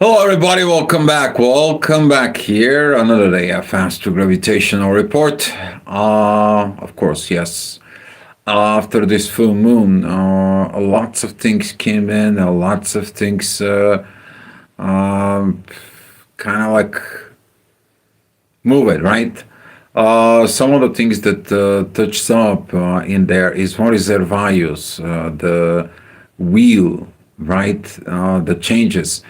Hello, everybody. Welcome back. Welcome back here. Another day of Astro Gravitational Report. Of course, yes. After this full moon, lots of things came in. Lots of things, kind of like move it, right? Some of the things that touched up in there is what is their values, the wheel, right? The changes.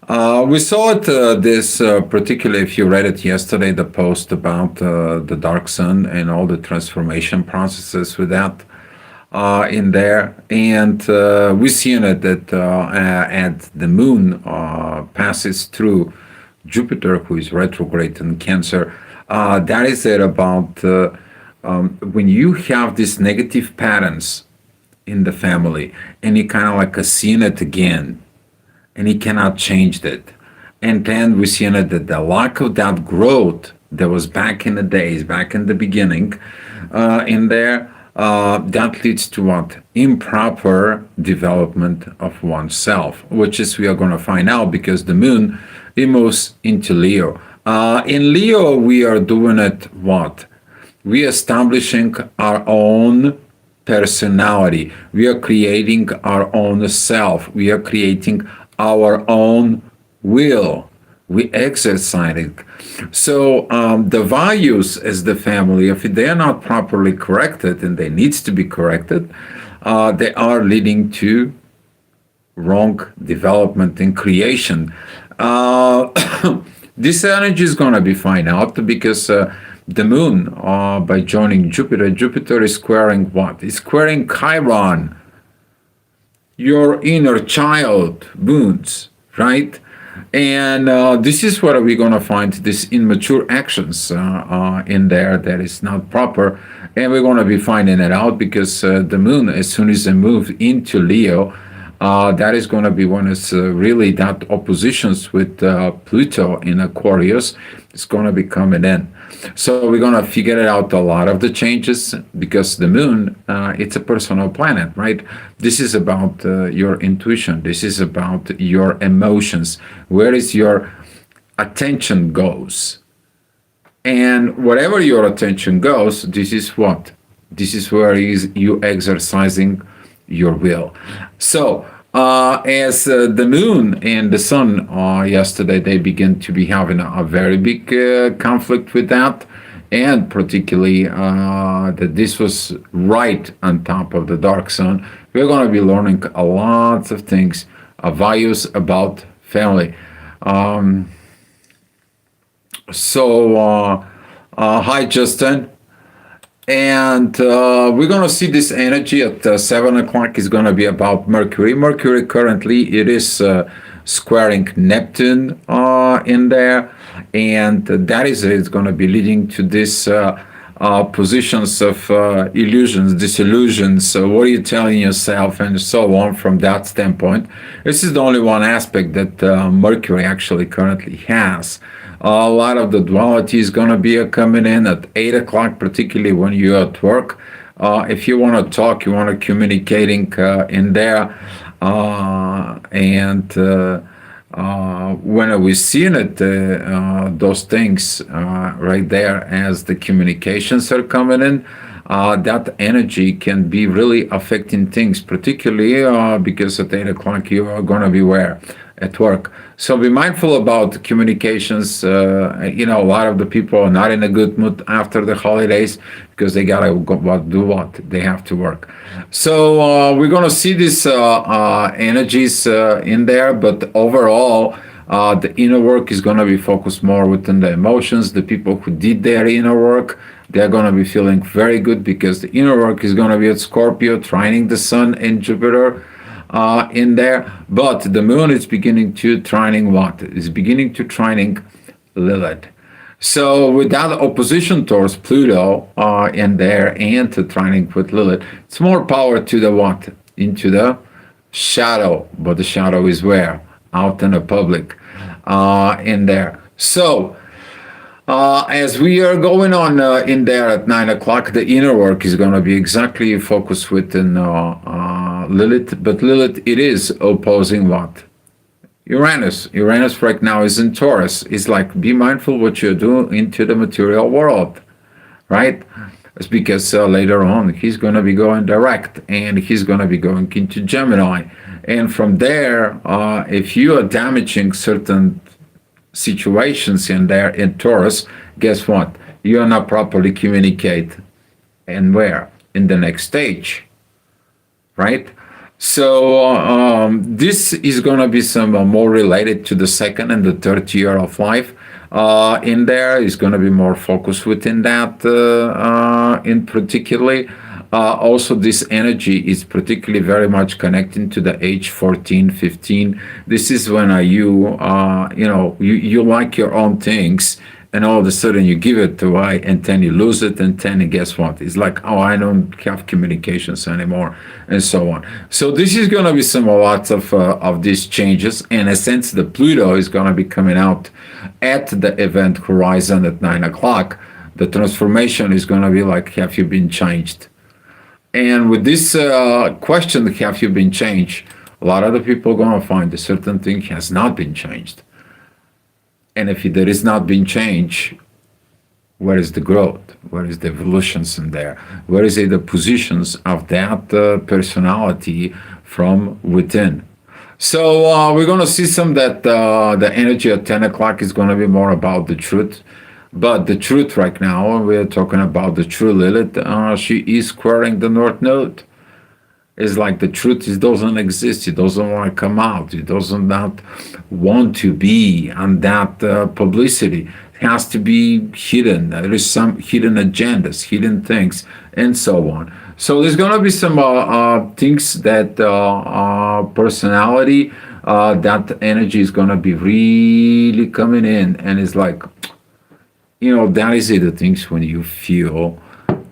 We saw it, this particularly if you read it yesterday, the post about the dark sun and all the transformation processes with that in there. And we're seeing it that at the moon passes through Jupiter, who is retrograde in Cancer. That is it about when you have these negative patterns in the family and you kind of like seeing it again and he cannot change it. And then we see that the lack of that growth that was back in the days, back in the beginning, in there, that leads to what? Improper development of oneself, which is we are going to find out because the moon it moves into Leo. In Leo, we are doing it what? We are establishing our own personality. We are creating our own self. We are creating our own will. We exercise it. So the values as the family, if they are not properly corrected, and they needs to be corrected, they are leading to wrong development and creation. This energy is going to be fine out because the moon, by joining Jupiter, Jupiter is squaring what? It's squaring Chiron, your inner child wounds, right? And this is where we're going to find these immature actions in there that is not proper. And we're going to be finding it out because the moon, as soon as it moves into Leo, that is going to be when it's really that oppositions with Pluto in Aquarius. It's going to be coming in. So we're going to figure it out a lot of the changes because the moon, it's a personal planet, right? This is about your intuition. This is about your emotions. Where is your attention goes? And wherever your attention goes, this is what? This is where is you exercising your will. So as the moon and the sun yesterday, they begin to be having a very big conflict with that. And particularly that this was right on top of the dark sun. We're going to be learning a lot of things, values about family. Hi, Justin. And we're going to see this energy at 7 o'clock is going to be about Mercury. Mercury currently, it is squaring Neptune in there. And that is it's going to be leading to this positions of illusions, disillusions. So what are you telling yourself and so on from that standpoint. This is the only one aspect that Mercury actually currently has. A lot of the duality is going to be coming in at 8 o'clock, particularly when you're at work. If you want to talk, you want to communicating in there. When we're seeing it, those things right there as the communications are coming in, that energy can be really affecting things, particularly because at 8 o'clock you are going to be where? At work. So be mindful about communications. A lot of the people are not in a good mood after the holidays because they gotta do what? They have to work. So we're gonna see these energies in there, but overall, the inner work is gonna be focused more within the emotions. The people who did their inner work, they're gonna be feeling very good because the inner work is gonna be at Scorpio, trining the Sun and Jupiter. In there, but the moon is beginning to trining what? It's beginning to trining Lilith. So with that opposition towards Pluto in there and to trining with Lilith, it's more power to the what? Into the shadow, but the shadow is where? Out in the public in there. So as we are going on in there at 9 o'clock, the inner work is going to be exactly focused within Lilith, but Lilith, it is opposing what? Uranus right now is in Taurus. It's like be mindful what you do into the material world, right? It's because later on he's going to be going direct and he's going to be going into Gemini. And from there, if you are damaging certain situations in there in Taurus, guess what? You are not properly communicate. And where? In the next stage, right? So this is going to be some more related to the second and the third year of life. In there is going to be more focus within that in particularly. Also, this energy is particularly very much connecting to the age 14, 15. This is when you like your own things and all of a sudden you give it away and then you lose it and then guess what, it's like, oh, I don't have communications anymore and so on. So this is going to be some lots of these changes. In a sense, the Pluto is going to be coming out at the event horizon at 9 o'clock. The transformation is going to be like, have you been changed? And with this question, have you been changed, a lot of the people are going to find a certain thing has not been changed. And if there is not been change, where is the growth? Where is the evolutions in there? Where is the positions of that personality from within? So we're going to see some that the energy at 10 o'clock is going to be more about the truth. But the truth right now, we're talking about the true Lilith. She is squaring the North Node. It's like the truth doesn't exist. It doesn't want to come out. It doesn't not want to be on that publicity. It has to be hidden. There is some hidden agendas, hidden things, and so on. So there's going to be some things that personality, that energy is going to be really coming in, and it's like, that is the things when you feel,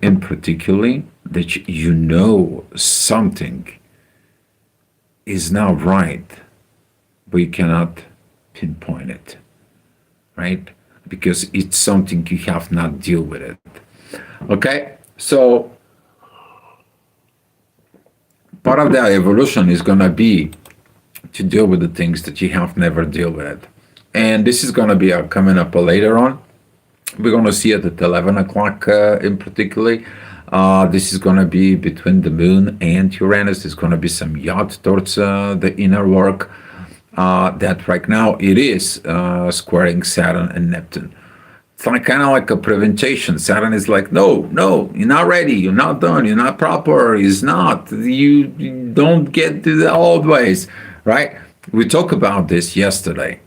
in particularly, that you know something is not right, but you cannot pinpoint it, right? Because it's something you have not deal with it. Okay, so part of the evolution is gonna be to deal with the things that you have never deal with, and this is gonna be coming up later on. We're going to see it at 11 o'clock in particular. This is going to be between the moon and Uranus. There's going to be some yacht towards the inner work that right now it is squaring Saturn and Neptune. It's like kind of like a prevention. Saturn is like, no, you're not ready. You're not done. You're not proper. It's not. You don't get to the old ways, right? We talked about this yesterday.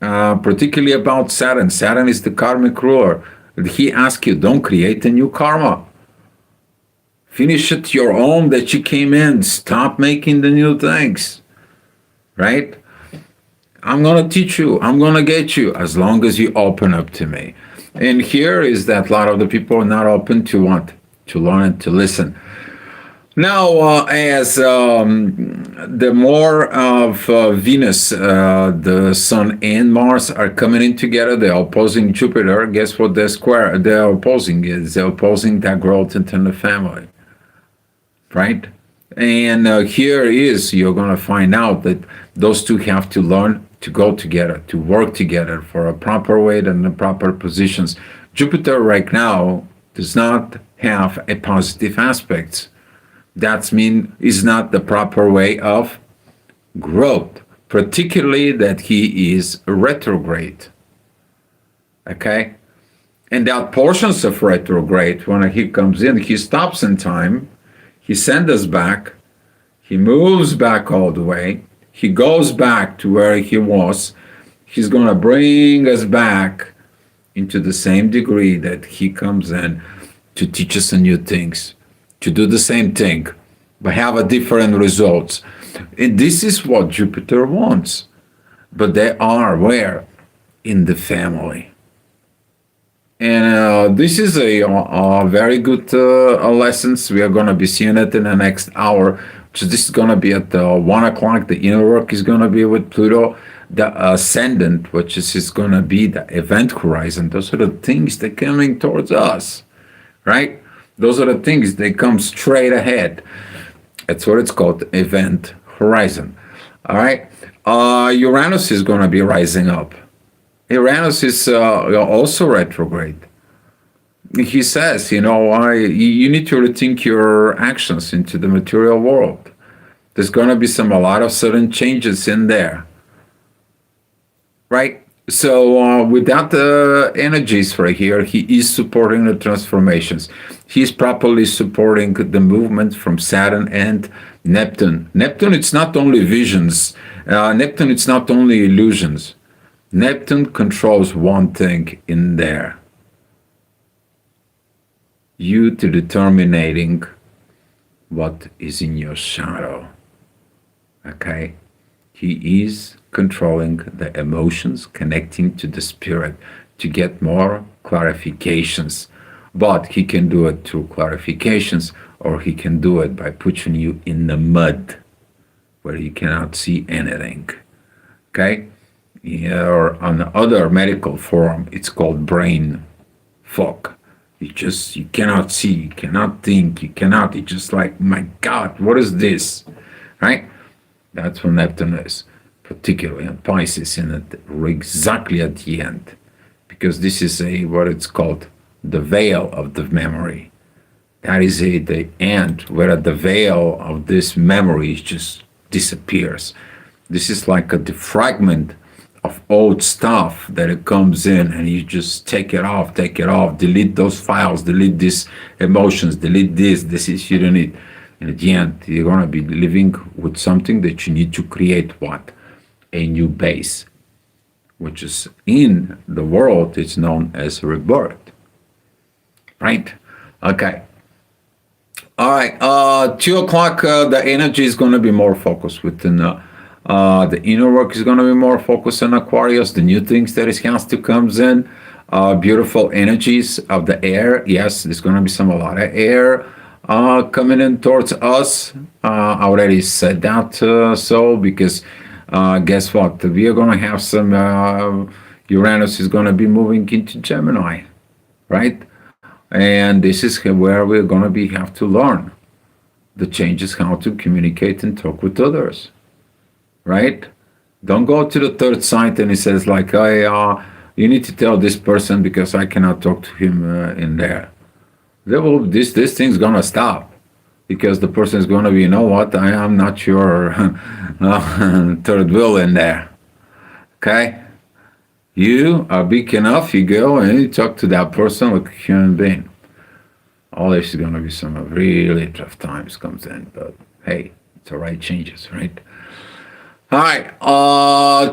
Particularly about Saturn. Saturn is the karmic ruler. He asks you, don't create a new karma. Finish it your own that you came in. Stop making the new things. Right? I'm going to teach you. I'm going to get you as long as you open up to me. And here is that a lot of the people are not open to what? To learn and to listen. Now, as the more of Venus, the Sun and Mars are coming in together, they're opposing Jupiter. Guess what they're opposing is they're opposing that growth into the family, right? And here is, you're going to find out that those two have to learn to go together, to work together for a proper weight and the proper positions. Jupiter right now does not have a positive aspects. That means is not the proper way of growth, particularly that he is retrograde. Okay? And that portions of retrograde, when he comes in, he stops in time, he sends us back, he moves back all the way, he goes back to where he was, he's going to bring us back into the same degree that he comes in to teach us new things, to do the same thing, but have a different results. And this is what Jupiter wants. But they are where? In the family. And this is a very good lessons. We are going to be seeing it in the next hour. So this is going to be at 1 o'clock. The inner work is going to be with Pluto. The ascendant, which is going to be the event horizon. Those are the things that are coming towards us, right? Those are the things that come straight ahead. That's what it's called, event horizon. All right. Uranus is going to be rising up. Uranus is also retrograde. He says, you need to rethink your actions into the material world. There's going to be a lot of sudden changes in there, right? So without the energies right here, he is supporting the transformations. He's properly supporting the movement from Saturn and Neptune. Neptune, it's not only visions. Neptune, it's not only illusions. Neptune controls one thing in there. You to determining what is in your shadow. Okay? He is controlling the emotions, connecting to the spirit to get more clarifications. But he can do it through clarifications, or he can do it by putting you in the mud where you cannot see anything. Okay? Or on other medical form, it's called brain fog. You cannot see, you cannot think, it's just like, my God, what is this? Right? That's what Neptune is, particularly in Pisces, exactly at the end, because this is what it's called the veil of the memory. That is the end where the veil of this memory just disappears. This is like a defragment of old stuff that it comes in, and you just take it off, delete those files, delete these emotions, delete this is you don't need. And at the end, you're going to be living with something that you need to create what? A new base, which is in the world, it's known as rebirth. Right? Okay. All right. 2 o'clock, the energy is going to be more focused within the inner work is going to be more focused on Aquarius, the new things that has to comes in, beautiful energies of the air. Yes, there's going to be a lot of air coming in towards us. I already said that because guess what? We are going to have some Uranus is going to be moving into Gemini, right? And this is where we're going to have to learn the changes, how to communicate and talk with others, right? Don't go to the third site and he says like, hey, you need to tell this person because I cannot talk to him in there. This thing's gonna stop because the person is gonna be, you know what? I am not your third wheel in there. Okay, you are big enough. You go and you talk to that person like a human being. All this is gonna be some really tough times comes in, but hey, it's all right. Changes, right? All right,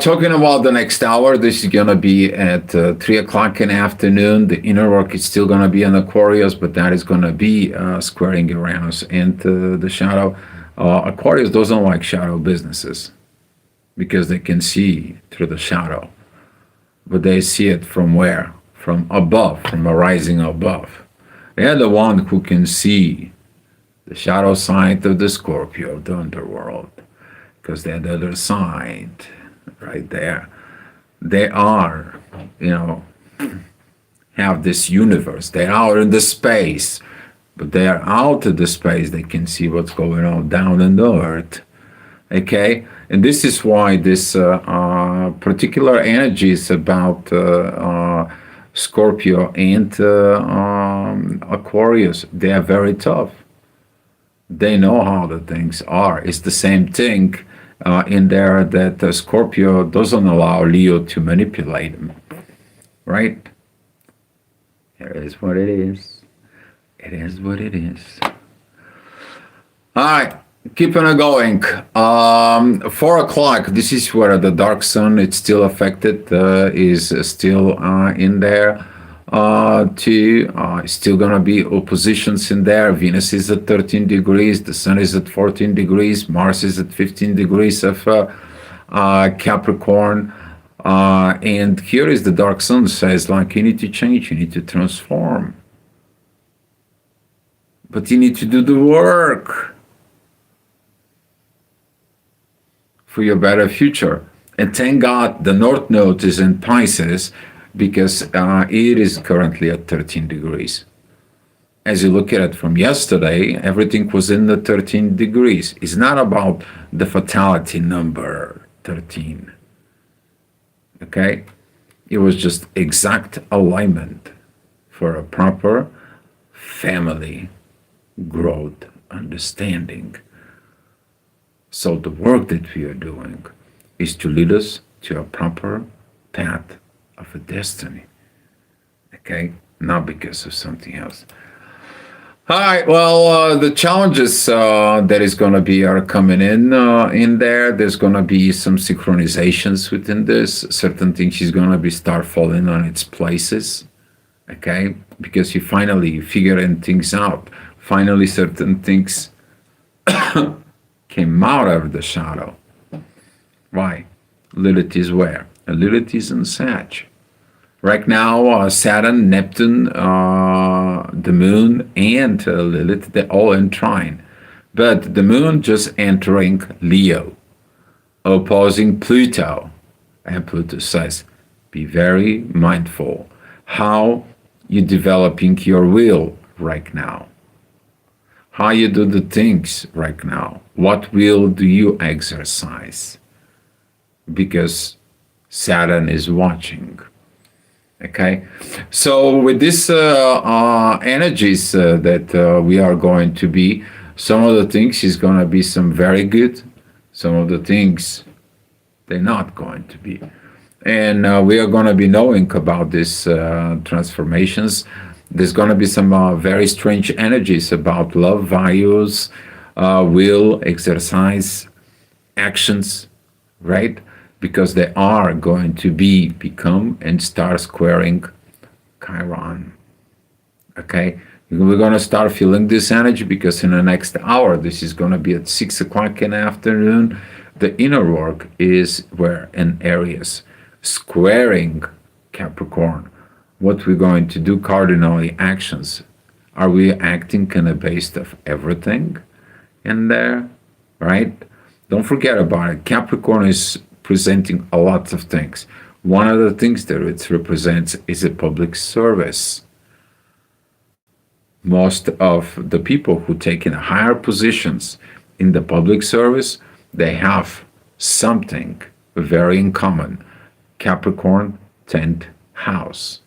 talking about the next hour, this is going to be at 3 o'clock in the afternoon. The inner work is still going to be in Aquarius, but that is going to be squaring Uranus into the shadow. Aquarius doesn't like shadow businesses because they can see through the shadow, but they see it from where? From above, from a rising above. They're the one who can see the shadow side of the Scorpio, of the underworld. Because they're the other side, right there. They are, have this universe. They're out in the space, but they are out of the space. They can see what's going on down in the earth. Okay, and this is why this particular energy is about Scorpio and Aquarius. They are very tough. They know how the things are. It's the same thing in there that Scorpio doesn't allow Leo to manipulate him, right? It is what it is. It is what it is. All right, keeping it going. 4 o'clock, this is where the dark sun, it's still affected, is still in there. Still gonna be oppositions in there. Venus is at 13 degrees, the Sun is at 14 degrees, Mars is at 15 degrees of Capricorn, and here is the dark sun says like you need to change, you need to transform, but you need to do the work for your better future. And thank God the North Node is in Pisces, because it is currently at 13 degrees. As you look at it from yesterday, everything was in the 13 degrees. It's not about the fatality number 13. Okay? It was just exact alignment for a proper family growth understanding. So the work that we are doing is to lead us to a proper path of a destiny. Okay? Not because of something else. All right. Well, the challenges that is going to be are coming in there. There's going to be some synchronizations within this. Certain things is going to be start falling on its places. Okay, because you finally figuring things out. Finally, certain things came out of the shadow. Why? Lilith is where? Lilith is in Sag. Right now, Saturn, Neptune, the Moon, and Lilith, they're all in trine. But the Moon just entering Leo, opposing Pluto. And Pluto says, be very mindful how you're developing your will right now. How you do the things right now. What will do you exercise? Because Saturn is watching. Okay, so with these energies that we are going to be, some of the things is going to be some very good, some of the things they're not going to be. And we are going to be knowing about these transformations. There's going to be some very strange energies about love, values, will, exercise, actions, right? Because they are going to become and start squaring Chiron. Okay, we're going to start feeling this energy because in the next hour, this is going to be at 6 o'clock in the afternoon. The inner work is where in Aries, squaring Capricorn. What we're going to do cardinally actions. Are we acting kind of based of everything in there, right? Don't forget about it. Capricorn is presenting a lot of things. One of the things that it represents is a public service. Most of the people who take in higher positions in the public service, they have something very in common. Capricorn 10th house.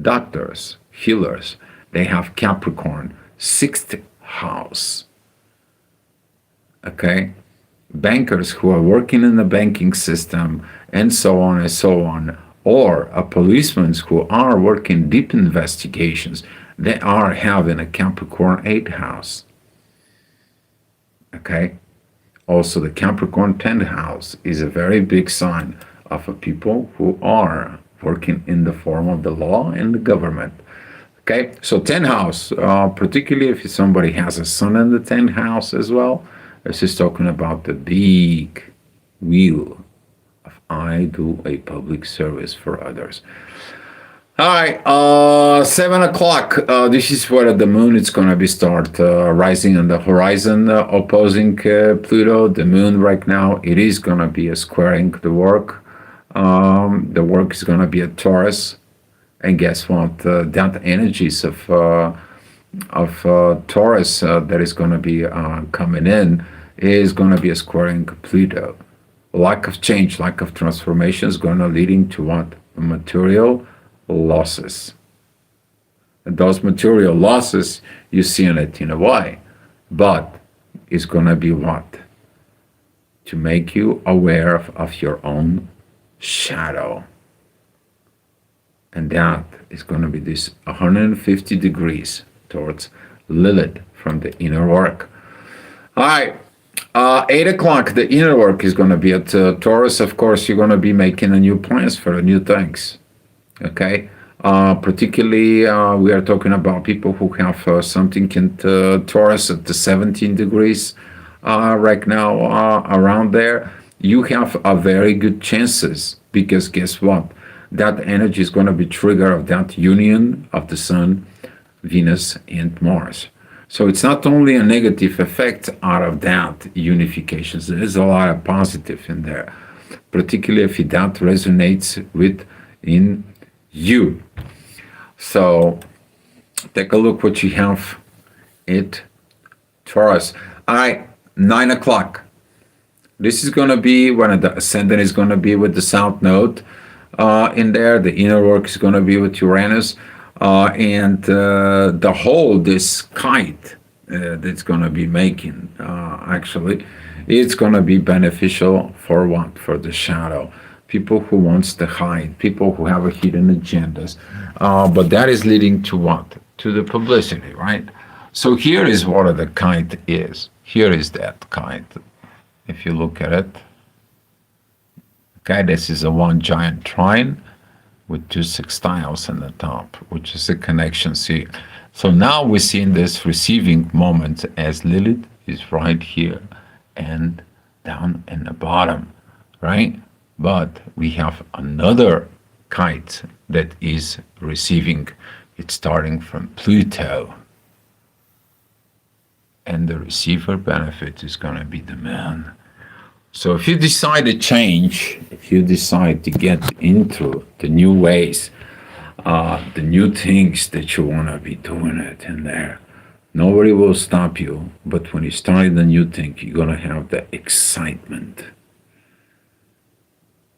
Doctors, healers, they have Capricorn 6th house. Okay? Bankers who are working in the banking system and so on and so on, or a policemen who are working deep investigations, they are having a Capricorn 8th house. Okay? Also, the Capricorn 10th house is a very big sign of a people who are working in the form of the law and the government. Okay, so 10th house, particularly if somebody has a sun in the 10th house as well, this is talking about the big wheel of I do a public service for others. All right, 7 o'clock. This is where the moon is going to be start rising on the horizon, opposing Pluto. The moon right now, it is going to be a squaring the work. The work is going to be a Taurus. And guess what? That energies of Taurus that is going to be coming in is going to be a squaring Pluto. Lack of change, lack of transformation is going to leading to what? Material losses. And those material losses, you see it in a way, but it's going to be what? To make you aware of your own shadow. And that is going to be this 150 degrees towards Lilith from the inner work. All right, 8 o'clock, the inner work is going to be at Taurus. Of course, you're going to be making a new plans for new things. Okay, particularly we are talking about people who have something in Taurus at the 17 degrees right now around there. You have a very good chances because guess what? That energy is going to be trigger of that union of the Sun, Venus, and Mars. So it's not only a negative effect out of that unification. There's a lot of positive in there, particularly if that resonates with in you. So take a look what you have at Taurus. All right, 9 o'clock. This is going to be when the ascendant is going to be with the south node in there. The inner work is going to be with Uranus. And the whole, this kite that's going to be making, actually, it's going to be beneficial for what? For the shadow. People who wants to hide, people who have a hidden agendas. But that is leading to what? To the publicity, right? So here is what the kite is. Here is that kite. If you look at it, okay, this is a one giant trine with two sextiles in the top, which is a connection. See, so now we're seeing this receiving moment as Lilith is right here and down in the bottom, right? But we have another kite that is receiving. It's starting from Pluto. And the receiver benefit is going to be the man. So if you decide to change, if you decide to get into the new ways, the new things that you want to be doing it in there, nobody will stop you. But when you start the new thing, you're going to have the excitement.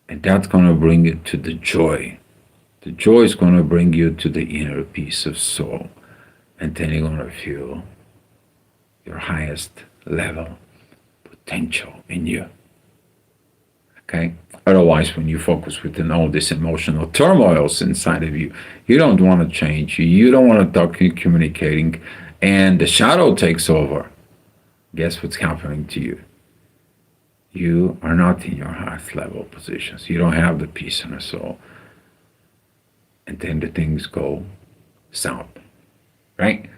And that's going to bring you to the joy. The joy is going to bring you to the inner peace of soul. And then you're going to feel your highest level potential in you. Okay? Otherwise, when you focus within all this emotional turmoils inside of you, you don't want to change. You don't want to talk communicating, and the shadow takes over. Guess what's happening to you? You are not in your highest level positions. You don't have the peace in the soul. And then the things go south. Right?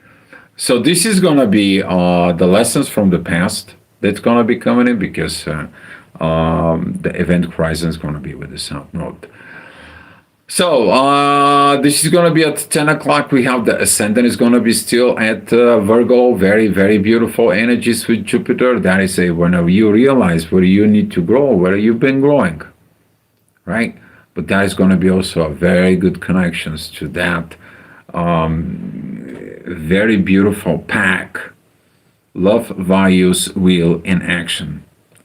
So this is going to be the lessons from the past that's going to be coming in, because the event horizon is going to be with the south node. So this is going to be at 10 o'clock. We have the ascendant is going to be still at Virgo. Very, very beautiful energies with Jupiter. That is whenever you realize where you need to grow, where you've been growing, right? But that is going to be also a very good connections to that very beautiful pack. Love, values, will, and action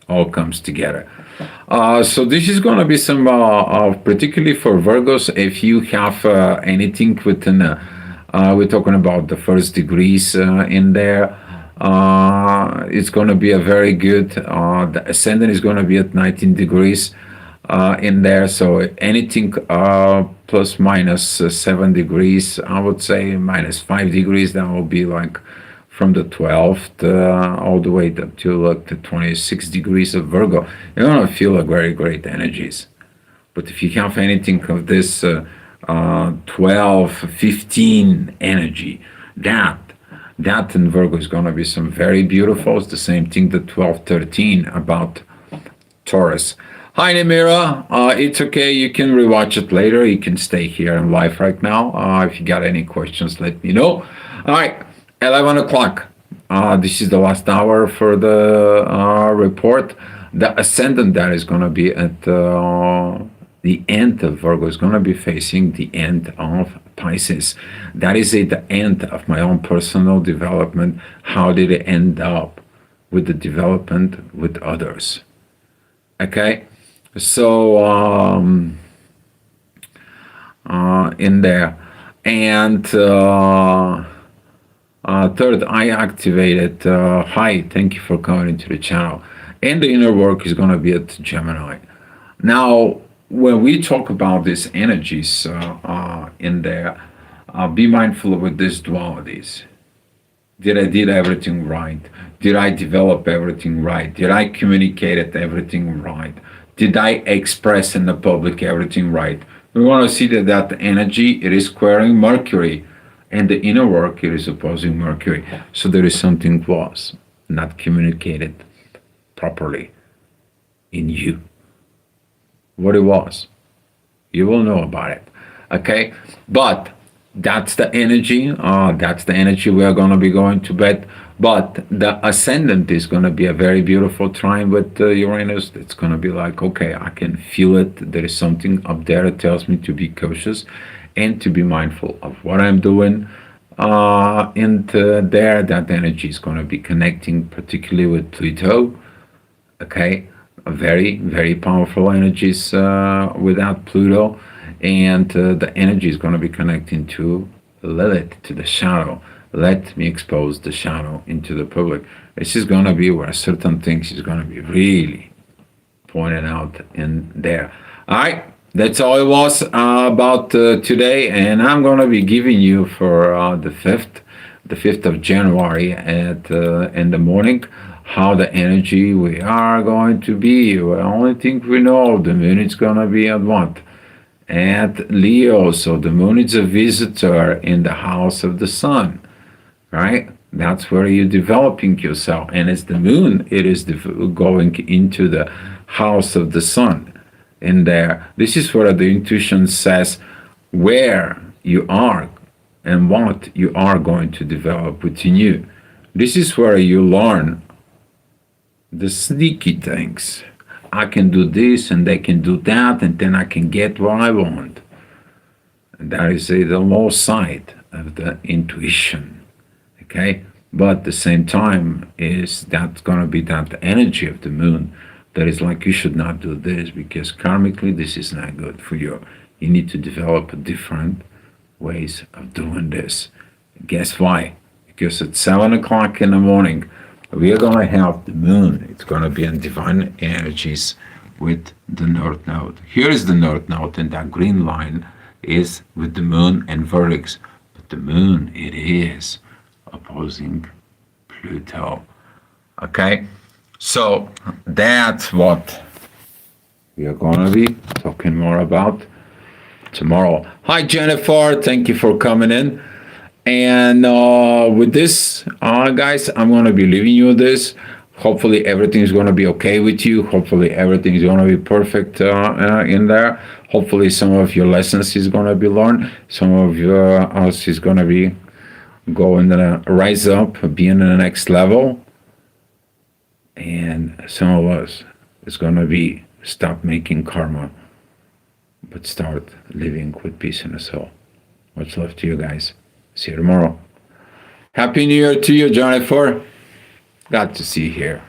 all comes together. So this is going to be some, particularly for Virgos, if you have anything within, we're talking about the first degrees in there, it's going to be a very good, the ascendant is going to be at 19 degrees in there. So anything plus minus 7 degrees, I would say minus 5 degrees, that will be like from the 12th all the way up to like the 26 degrees of Virgo. You're going to feel a very great energies. But if you have anything of this 12, 15 energy, that in Virgo is going to be some very beautiful. It's the same thing, the 12, 13 about Taurus. Hi, Namira. It's okay. You can rewatch it later. You can stay here in live right now. If you got any questions, let me know. All right. 11 o'clock. This is the last hour for the report. The ascendant that is going to be at the end of Virgo is going to be facing the end of Pisces. That is the end of my own personal development. How did it end up with the development with others? Okay, so in there, and third, I activated. Hi, thank you for coming into the channel. And the inner work is going to be at Gemini. Now, when we talk about these energies in there, be mindful with these dualities. Did I did everything right? Did I develop everything right? Did I communicate everything right? Did I express in the public everything right? We want to see that energy, it is squaring Mercury, and the inner work, it is opposing Mercury. So there is something was not communicated properly in you. What it was, you will know about it. Okay, but that's the energy. That's the energy we are going to be going to bed. But the ascendant is going to be a very beautiful trine with Uranus. It's going to be like, okay, I can feel it. There is something up there that tells me to be cautious and to be mindful of what I'm doing. And there, that energy is going to be connecting particularly with Pluto. Okay, very, very powerful energies without Pluto, and the energy is going to be connecting to Lilith, to the shadow. Let me expose the shadow into the public. This is going to be where certain things is going to be really pointed out in there. All right, that's all it was about today, and I'm going to be giving you for the 5th of January at in the morning, how the energy we are going to be. The only thing we know, the moon is going to be at what? At Leo. So the moon is a visitor in the house of the sun, right? That's where you're developing yourself. And as the moon, it is going into the house of the sun in there. This is where the intuition says where you are and what you are going to develop within you. This is where you learn the sneaky things. I can do this and they can do that, and then I can get what I want. And that is the low side of the intuition. Okay? But at the same time, is that going to be that energy of the moon that is like, you should not do this because karmically this is not good for you. You need to develop different ways of doing this. Guess why? Because at 7 o'clock in the morning, we are going to have the moon. It's going to be in divine energies with the North Node. Here is the North Node, and that green line is with the moon and vertex. But the moon, it is opposing Pluto. Okay? So that's what we are going to be talking more about tomorrow. Hi, Jennifer. Thank you for coming in. And with this, guys, I'm going to be leaving you with this. Hopefully, everything's going to be okay with you. Hopefully, everything's going to be perfect in there. Hopefully, some of your lessons is going to be learned. Some of us is going to be going to rise up, being in the next level. And some of us is going to be stop making karma, but start living with peace in the soul. Much love to you guys. See you tomorrow. Happy New Year to you, Jennifer. Glad to see you here.